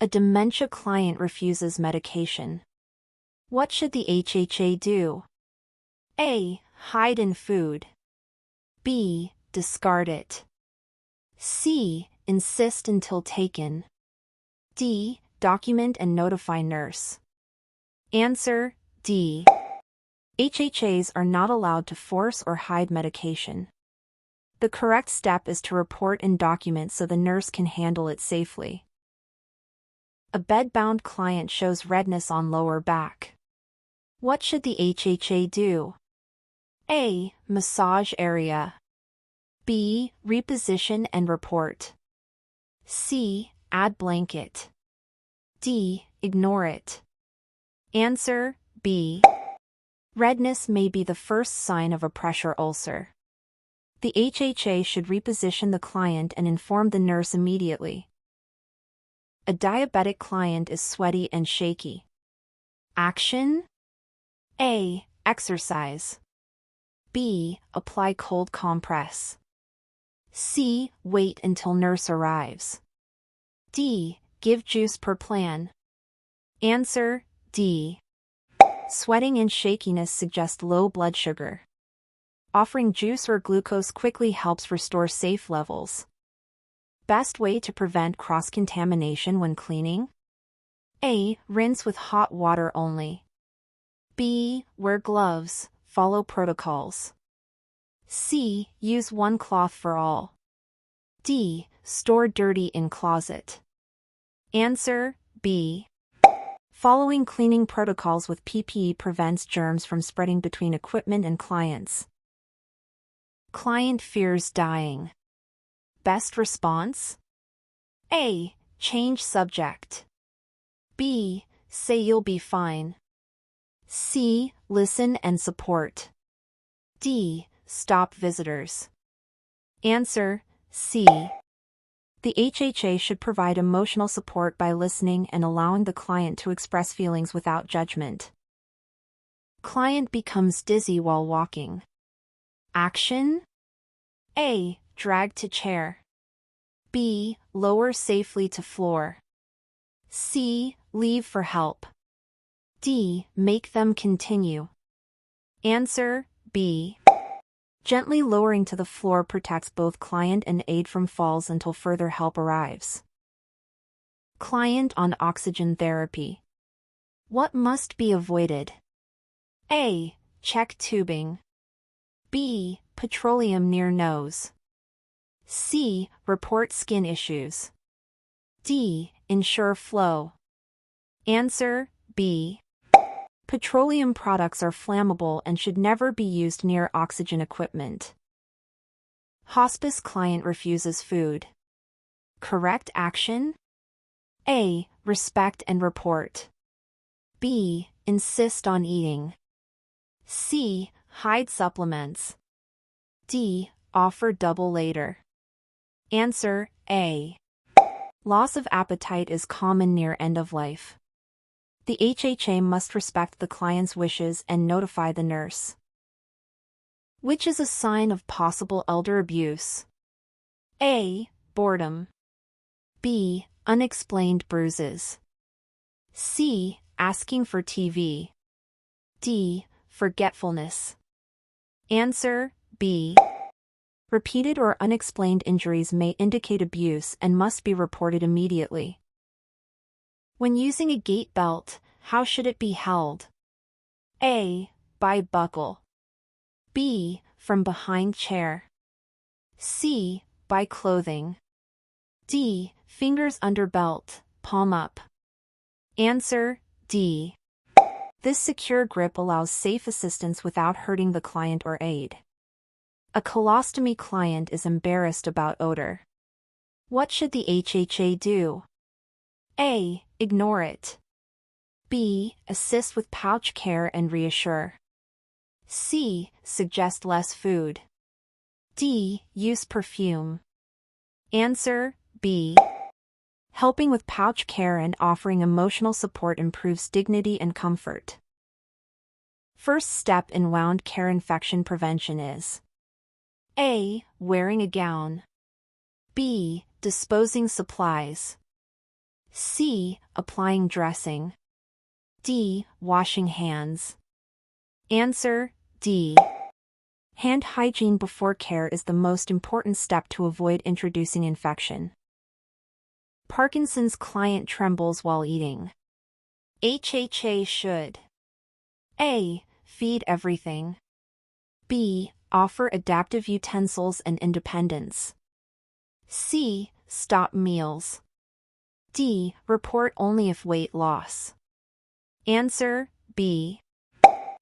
A dementia client refuses medication. What should the HHA do? A. Hide in food. B. Discard it. C. Insist until taken. D. Document and notify nurse. Answer D. HHAs are not allowed to force or hide medication. The correct step is to report and document so the nurse can handle it safely. A bed-bound client shows redness on lower back. What should the HHA do? A. Massage area. B. Reposition and report. C. Add blanket. D. Ignore it. Answer B. Redness may be the first sign of a pressure ulcer. The HHA should reposition the client and inform the nurse immediately. A diabetic client is sweaty and shaky. Action? A. Exercise. B. Apply cold compress. C. Wait until nurse arrives. D. Give juice per plan. Answer D. Sweating and shakiness suggest low blood sugar. Offering juice or glucose quickly helps restore safe levels. Best way to prevent cross-contamination when cleaning? A. Rinse with hot water only. B. Wear gloves, follow protocols. C. Use one cloth for all. D. Store dirty in closet. Answer B. Following cleaning protocols with PPE prevents germs from spreading between equipment and clients. Client fears dying. Best response? A. Change subject. B. Say you'll be fine. C. Listen and support. D. Stop visitors. Answer C. The HHA should provide emotional support by listening and allowing the client to express feelings without judgment. Client becomes dizzy while walking. Action? A. Drag to chair. B. Lower safely to floor. C. Leave for help. D. Make them continue. Answer B. Gently lowering to the floor protects both client and aide from falls until further help arrives. Client on oxygen therapy. What must be avoided? A. Check tubing. B. Petroleum near nose. C. Report skin issues. D. Ensure flow. Answer B. Petroleum products are flammable and should never be used near oxygen equipment. Hospice client refuses food. Correct action? A. Respect and report. B. Insist on eating. C. Hide supplements. D. Offer double later. Answer A. Loss of appetite is common near end of life. The HHA must respect the client's wishes and notify the nurse. Which is a sign of possible elder abuse? A. Boredom. B. Unexplained bruises. C. Asking for TV. D. Forgetfulness. Answer B. Repeated or unexplained injuries may indicate abuse and must be reported immediately. When using a gait belt, how should it be held? A. By buckle. B. From behind chair. C. By clothing. D. Fingers under belt, palm up. Answer D. This secure grip allows safe assistance without hurting the client or aide. A colostomy client is embarrassed about odor. What should the HHA do? A. Ignore it. B. Assist with pouch care and reassure. C. Suggest less food. D. Use perfume. Answer B. Helping with pouch care and offering emotional support improves dignity and comfort. First step in wound care infection prevention is A. Wearing a gown. B. Disposing supplies. C. Applying dressing. D. Washing hands. Answer D. Hand hygiene before care is the most important step to avoid introducing infection. Parkinson's client trembles while eating. HHA should A. Feed everything. B. Offer adaptive utensils and independence. C. Stop meals. D. Report only if weight loss. Answer B.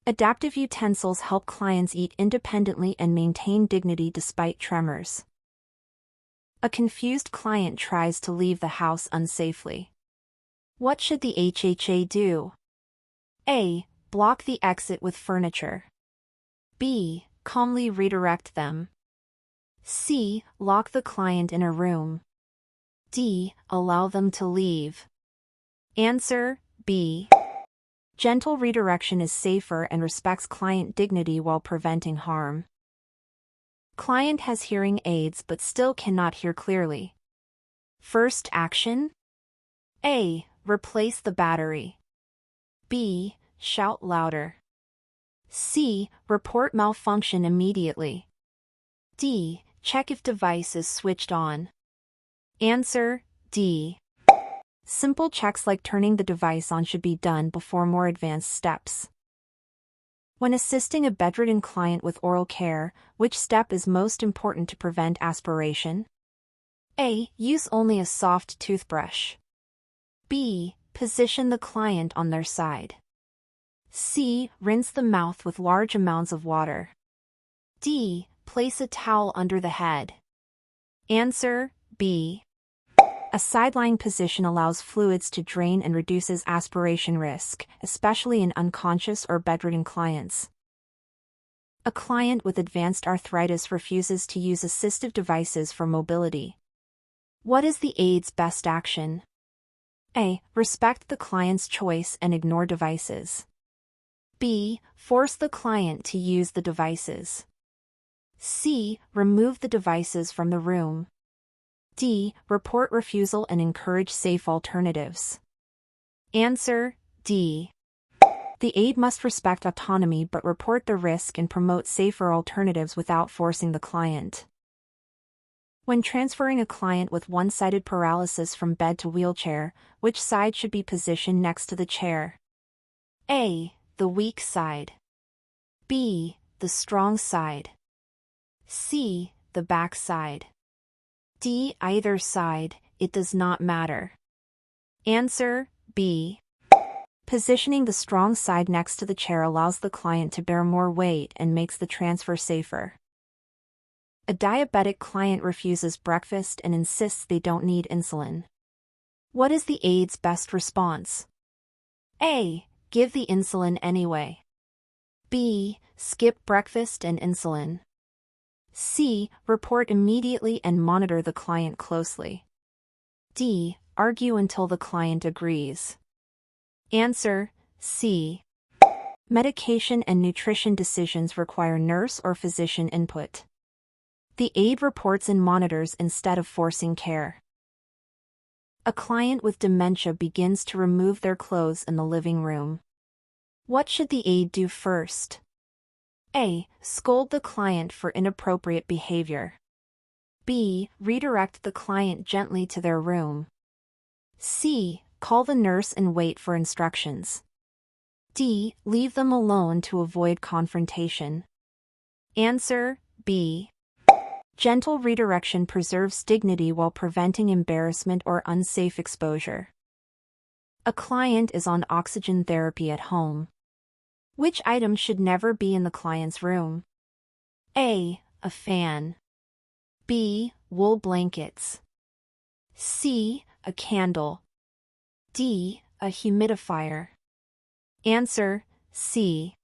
Adaptive utensils help clients eat independently and maintain dignity despite tremors. A confused client tries to leave the house unsafely. What should the HHA do? A. Block the exit with furniture. B. Calmly redirect them. C. Lock the client in a room. D. Allow them to leave. Answer B. Gentle redirection is safer and respects client dignity while preventing harm. Client has hearing aids but still cannot hear clearly. First action? A. Replace the battery. B. Shout louder. C. Report malfunction immediately. D. Check if device is switched on. Answer D. Simple checks like turning the device on should be done before more advanced steps. When assisting a bedridden client with oral care, which step is most important to prevent aspiration? A. Use only a soft toothbrush. B. Position the client on their side. C. Rinse the mouth with large amounts of water. D. Place a towel under the head. Answer B. A side-lying position allows fluids to drain and reduces aspiration risk, especially in unconscious or bedridden clients. A client with advanced arthritis refuses to use assistive devices for mobility. What is the aide's best action? A. Respect the client's choice and ignore devices. B. Force the client to use the devices. C. Remove the devices from the room. D. Report refusal and encourage safe alternatives. Answer D. The aide must respect autonomy but report the risk and promote safer alternatives without forcing the client. When transferring a client with one-sided paralysis from bed to wheelchair, which side should be positioned next to the chair? A. The weak side. B. The strong side. C. The back side. D. Either side, it does not matter. Answer B. Positioning the strong side next to the chair allows the client to bear more weight and makes the transfer safer. A diabetic client refuses breakfast and insists they don't need insulin. What is the aide's best response? A. Give the insulin anyway. B. Skip breakfast and insulin. C. Report immediately and monitor the client closely. D. Argue until the client agrees. Answer C. Medication and nutrition decisions require nurse or physician input. The aide reports and monitors instead of forcing care. A client with dementia begins to remove their clothes in the living room. What should the aide do first? A. Scold the client for inappropriate behavior. B. Redirect the client gently to their room. C. Call the nurse and wait for instructions. D. Leave them alone to avoid confrontation. Answer B. Gentle redirection preserves dignity while preventing embarrassment or unsafe exposure. A client is on oxygen therapy at home. Which item should never be in the client's room? A. A fan. B. Wool blankets. C. A candle. D. A humidifier. Answer C.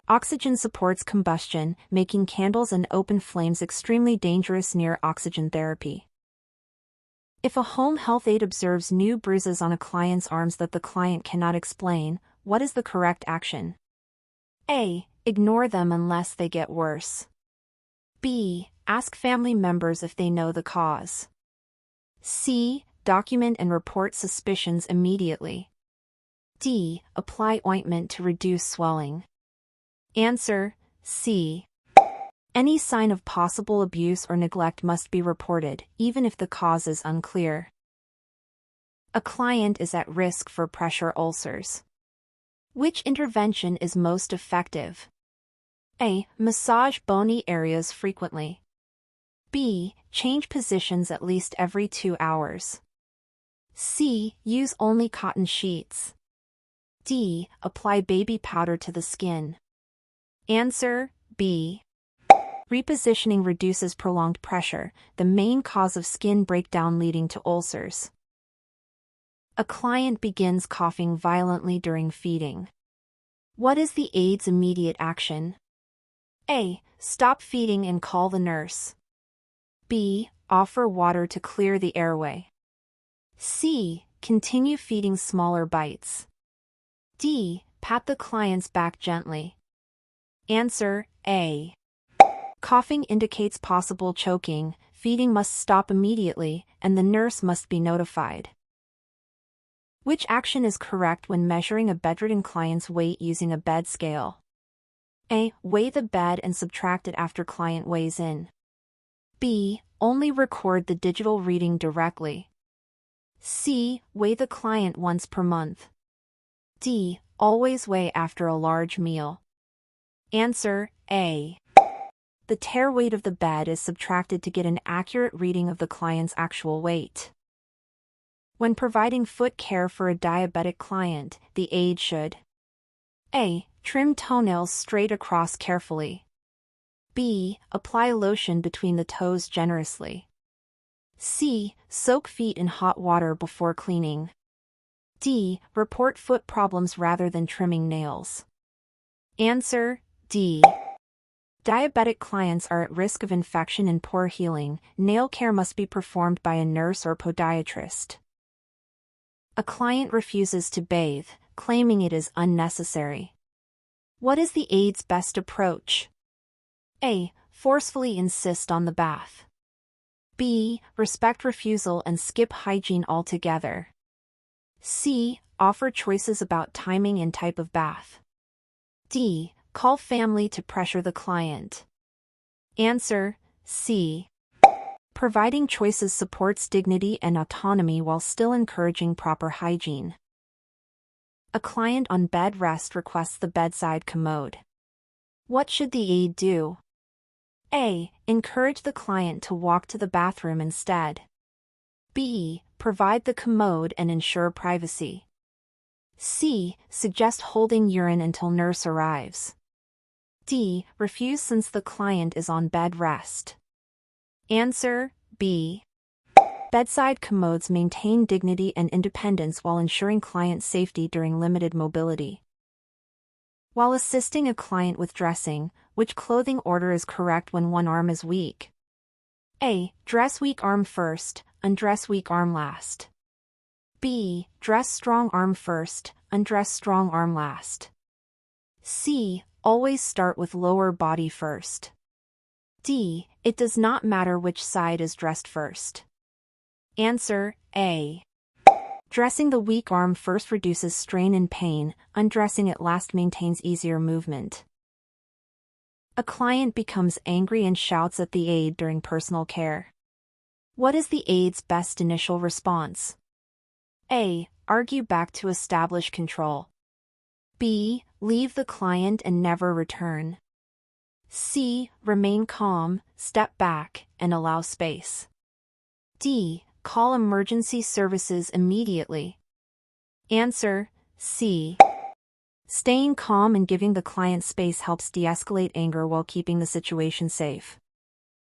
Oxygen supports combustion, making candles and open flames extremely dangerous near oxygen therapy. If a home health aide observes new bruises on a client's arms that the client cannot explain, what is the correct action? A. Ignore them unless they get worse. B. Ask family members if they know the cause. C. Document and report suspicions immediately. D. Apply ointment to reduce swelling. Answer: C. Any sign of possible abuse or neglect must be reported, even if the cause is unclear. A client is at risk for pressure ulcers. Which intervention is most effective? A. Massage bony areas frequently. B. Change positions at least every 2 hours. C. Use only cotton sheets. D. Apply baby powder to the skin. Answer: B. Repositioning reduces prolonged pressure, the main cause of skin breakdown leading to ulcers. A client begins coughing violently during feeding. What is the aide's immediate action? A. Stop feeding and call the nurse. B. Offer water to clear the airway. C. Continue feeding smaller bites. D. Pat the client's back gently. Answer: A. Coughing indicates possible choking, feeding must stop immediately, and the nurse must be notified. Which action is correct when measuring a bedridden client's weight using a bed scale? A. Weigh the bed and subtract it after client weighs in. B. Only record the digital reading directly. C. Weigh the client once per month. D. Always weigh after a large meal. Answer: A. The tare weight of the bed is subtracted to get an accurate reading of the client's actual weight. When providing foot care for a diabetic client, the aide should: A. Trim toenails straight across carefully. B. Apply lotion between the toes generously. C. Soak feet in hot water before cleaning. D. Report foot problems rather than trimming nails. Answer: D. Diabetic clients are at risk of infection and poor healing. Nail care must be performed by a nurse or podiatrist. A client refuses to bathe, claiming it is unnecessary. What is the aide's best approach? A. Forcefully insist on the bath. B. Respect refusal and skip hygiene altogether. C. Offer choices about timing and type of bath. D. Call family to pressure the client. Answer: C. Providing choices supports dignity and autonomy while still encouraging proper hygiene. A client on bed rest requests the bedside commode. What should the aide do? A. Encourage the client to walk to the bathroom instead. B. Provide the commode and ensure privacy. C. Suggest holding urine until nurse arrives. D. Refuse since the client is on bed rest. Answer: B. Bedside commodes maintain dignity and independence while ensuring client safety during limited mobility. While assisting a client with dressing, which clothing order is correct when one arm is weak? A. Dress weak arm first, undress weak arm last. B. Dress strong arm first, undress strong arm last. C. Always start with lower body first. D. It does not matter which side is dressed first. Answer: A. Dressing the weak arm first reduces strain and pain, undressing it last maintains easier movement. A client becomes angry and shouts at the aide during personal care. What is the aide's best initial response? A. Argue back to establish control. B. Leave the client and never return. C. Remain calm, step back, and allow space. D. Call emergency services immediately. Answer: C. Staying calm and giving the client space helps de-escalate anger while keeping the situation safe.